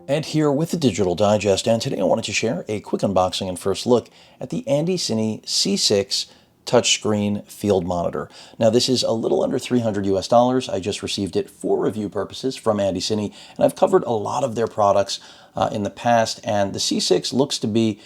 Ed here with the Digital Digest, and today I wanted to share a quick unboxing and first look at the Andycine C6 touchscreen field monitor. Now this is a little under $300 US. I just received it for review purposes from Andycine, and I've covered a lot of their products in the past, and the C6 looks to be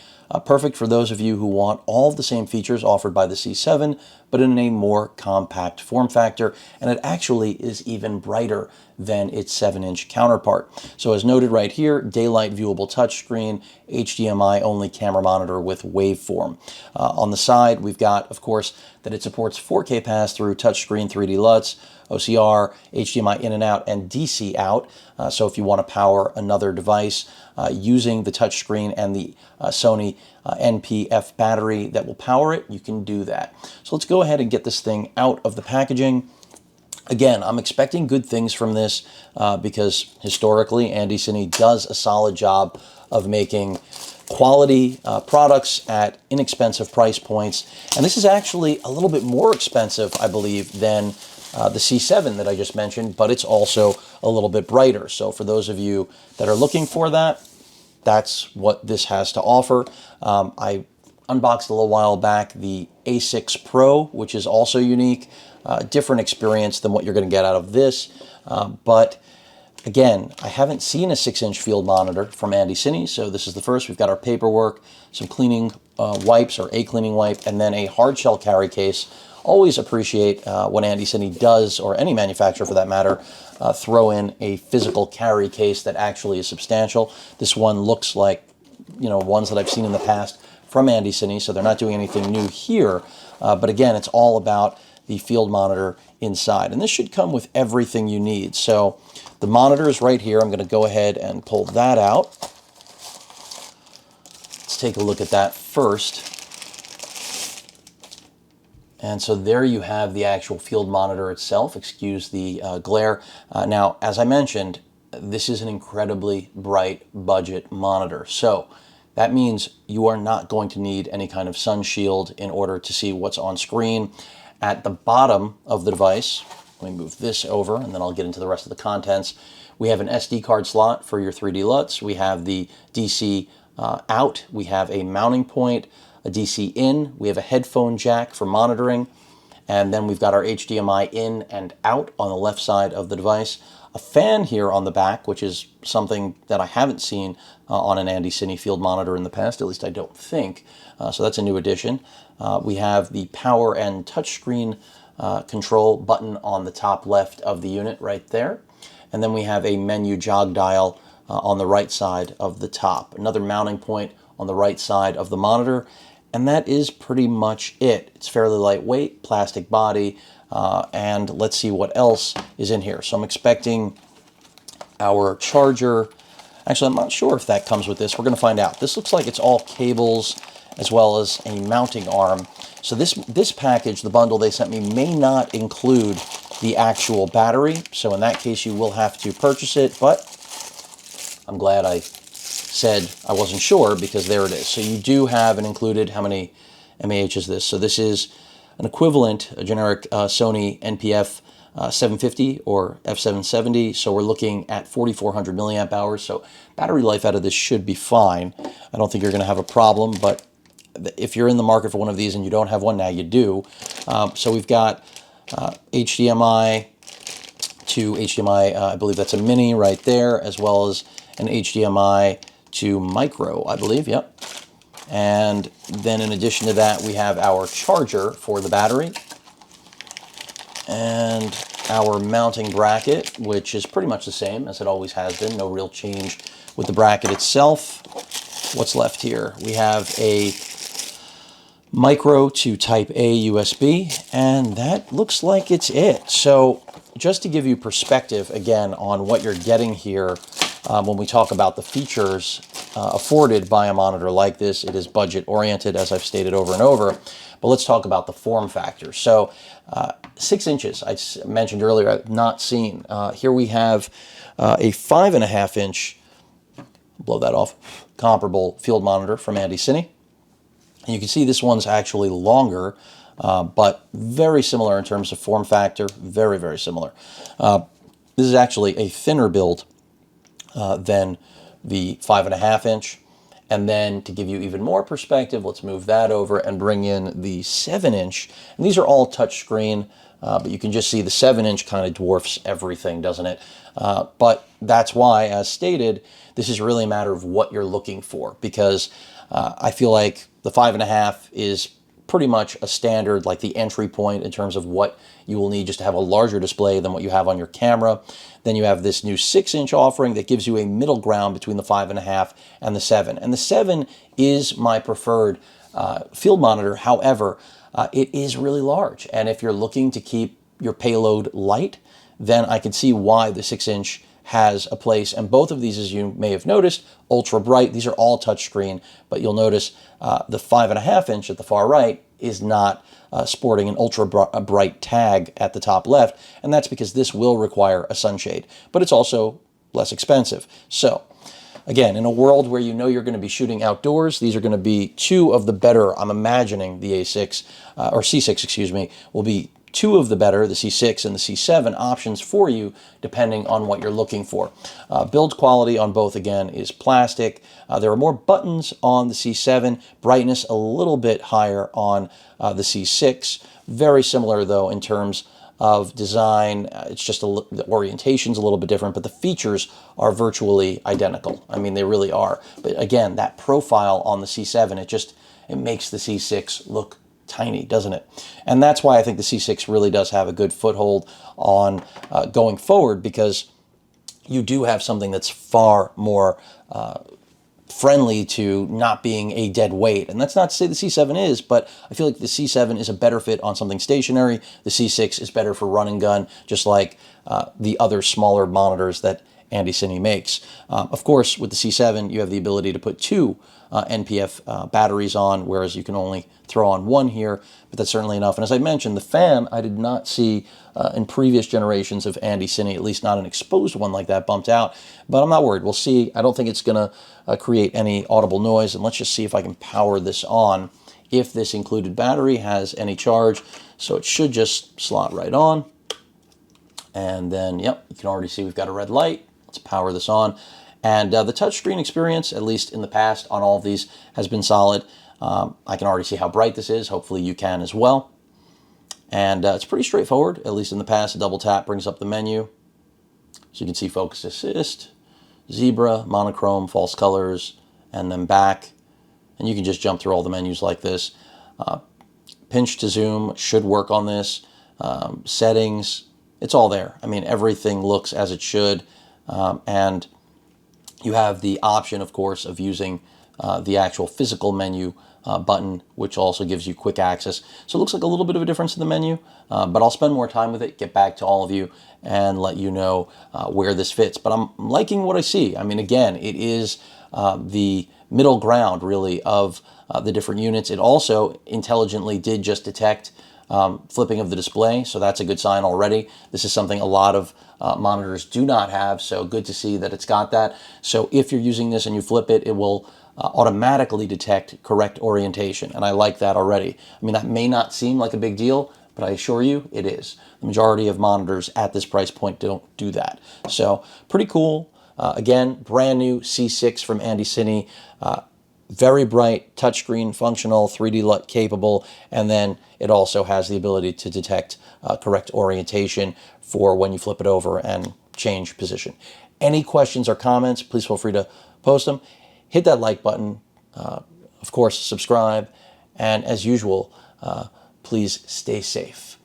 perfect for those of you who want all of the same features offered by the C7, but in a more compact form factor, and it actually is even brighter than its 7-inch counterpart. So as noted right here, daylight viewable touchscreen, HDMI only camera monitor with waveform. On the side, we've got, of course, that it supports 4K pass-through, touchscreen 3D Luts, OCR, HDMI in and out, and DC out. So if you want to power another device using the touchscreen and the Sony NP-F battery that will power it, you can do that. So let's go ahead and get this thing out of the packaging. Again, I'm expecting good things from this because historically, Andycine does a solid job of making quality products at inexpensive price points. And this is actually a little bit more expensive, I believe, than the C7 that I just mentioned, but it's also a little bit brighter. So for those of you that are looking for that, that's what this has to offer. I unboxed a little while back the A6 Pro, which is also unique. Different experience than what you're going to get out of this. But again, I haven't seen a 6-inch field monitor from Andycine, so this is the first. We've got our paperwork, some cleaning wipes or a cleaning wipe, and then a hard shell carry case. Always appreciate when Andycine does, or any manufacturer for that matter, throw in a physical carry case that actually is substantial. This one looks like, ones that I've seen in the past from Andycine, so they're not doing anything new here. But again, it's all about the field monitor inside. And this should come with everything you need. So the monitor is right here. I'm going to go ahead and pull that out. Let's take a look at that first. And so there you have the actual field monitor itself. Excuse the glare. Now, as I mentioned, this is an incredibly bright budget monitor. So that means you are not going to need any kind of sun shield in order to see what's on screen. At the bottom of the device, let me move this over and then I'll get into the rest of the contents. We have an SD card slot for your 3D Luts. We have the DC out. We have a mounting point, a DC in. We have a headphone jack for monitoring. And then we've got our HDMI in and out on the left side of the device. A fan here on the back, which is something that I haven't seen on an Andycine field monitor in the past, at least I don't think. So that's a new addition. We have the power and touchscreen control button on the top left of the unit right there. And then we have a menu jog dial on the right side of the top. Another mounting point on the right side of the monitor. And that is pretty much it. It's fairly lightweight, plastic body, and let's see what else is in here. So I'm expecting our charger. Actually, I'm not sure if that comes with this. We're going to find out. This looks like it's all cables as well as a mounting arm. So this package, the bundle they sent me, may not include the actual battery. So in that case, you will have to purchase it, but I'm glad I said I wasn't sure because there it is. So you do have an included, how many mAh is this? So this is an equivalent, a generic Sony NP-F 750 or F770. So we're looking at 4,400 milliamp hours. So battery life out of this should be fine. I don't think you're going to have a problem, but if you're in the market for one of these and you don't have one now, you do. So we've got HDMI to HDMI, I believe that's a mini right there, as well as an HDMI to micro, I believe, yep. And then in addition to that, we have our charger for the battery and our mounting bracket, which is pretty much the same as it always has been. No real change with the bracket itself. What's left here? We have a micro to type A USB, and that looks like it's it. So just to give you perspective again on what you're getting here, when we talk about the features afforded by a monitor like this, it is budget oriented, as I've stated over and over. But let's talk about the form factor. So 6 inches, I mentioned earlier, I've not seen. Here we have a 5.5 inch, blow that off, comparable field monitor from Andycine. And you can see this one's actually longer but very similar in terms of form factor, very, very similar. This is actually a thinner build than the 5.5 inch. And then to give you even more perspective, let's move that over and bring in the 7 inch. And these are all touchscreen, but you can just see the 7 inch kind of dwarfs everything, doesn't it? But that's why, as stated, this is really a matter of what you're looking for, because I feel like the 5.5 is pretty much a standard, like the entry point in terms of what you will need just to have a larger display than what you have on your camera. Then you have this new 6 inch offering that gives you a middle ground between the 5.5 and the 7. And the 7 is my preferred field monitor. However, it is really large. And if you're looking to keep your payload light, then I can see why the 6 inch has a place. And both of these, as you may have noticed, ultra bright. These are all touchscreen, but you'll notice the 5.5 inch at the far right is not sporting an ultra bright tag at the top left, and that's because this will require a sunshade, but it's also less expensive. So again, in a world where you know you're going to be shooting outdoors, these are going to be two of the better, I'm imagining the A6, or C6, excuse me, will be two of the better, the C6 and the C7 options for you, depending on what you're looking for. Build quality on both, again, is plastic. There are more buttons on the C7, brightness a little bit higher on the C6. Very similar, though, in terms of design. It's just the orientation's a little bit different, but the features are virtually identical. I mean, they really are. But again, that profile on the C7, it makes the C6 look tiny, doesn't it? And that's why I think the C6 really does have a good foothold on going forward, because you do have something that's far more friendly to not being a dead weight. And that's not to say the C7 is, but I feel like the C7 is a better fit on something stationary. The C6 is better for run and gun, just like the other smaller monitors that Andycine makes. Of course, with the C7, you have the ability to put two NPF batteries on, whereas you can only throw on one here, but that's certainly enough. And as I mentioned, the fan I did not see in previous generations of Andycine, at least not an exposed one like that, bumped out, but I'm not worried. We'll see. I don't think it's going to create any audible noise, and let's just see if I can power this on, if this included battery has any charge. So it should just slot right on. And then, yep, you can already see we've got a red light. Let's power this on. And the touchscreen experience, at least in the past on all of these, has been solid. I can already see how bright this is. Hopefully you can as well. And it's pretty straightforward, at least in the past. A double tap brings up the menu. So you can see focus assist, zebra, monochrome, false colors, and then back. And you can just jump through all the menus like this. Pinch to zoom should work on this. Settings, it's all there. I mean, everything looks as it should. And you have the option, of course, of using the actual physical menu button, which also gives you quick access. So it looks like a little bit of a difference in the menu, but I'll spend more time with it, get back to all of you, and let you know where this fits. But I'm liking what I see. I mean, again, it is the middle ground, really, of the different units. It also intelligently did just detect flipping of the display, so that's a good sign already. This is something a lot of monitors do not have, so good to see that it's got that. So if you're using this and you flip it, it will automatically detect correct orientation, and I like that already. I mean, that may not seem like a big deal, but I assure you it is. The majority of monitors at this price point don't do that. So pretty cool. Again, brand new C6 from Andycine. Very bright, touchscreen, functional, 3D LUT capable, and then it also has the ability to detect correct orientation for when you flip it over and change position. Any questions or comments, please feel free to post them. Hit that like button, of course, subscribe, and as usual, please stay safe.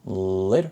Later.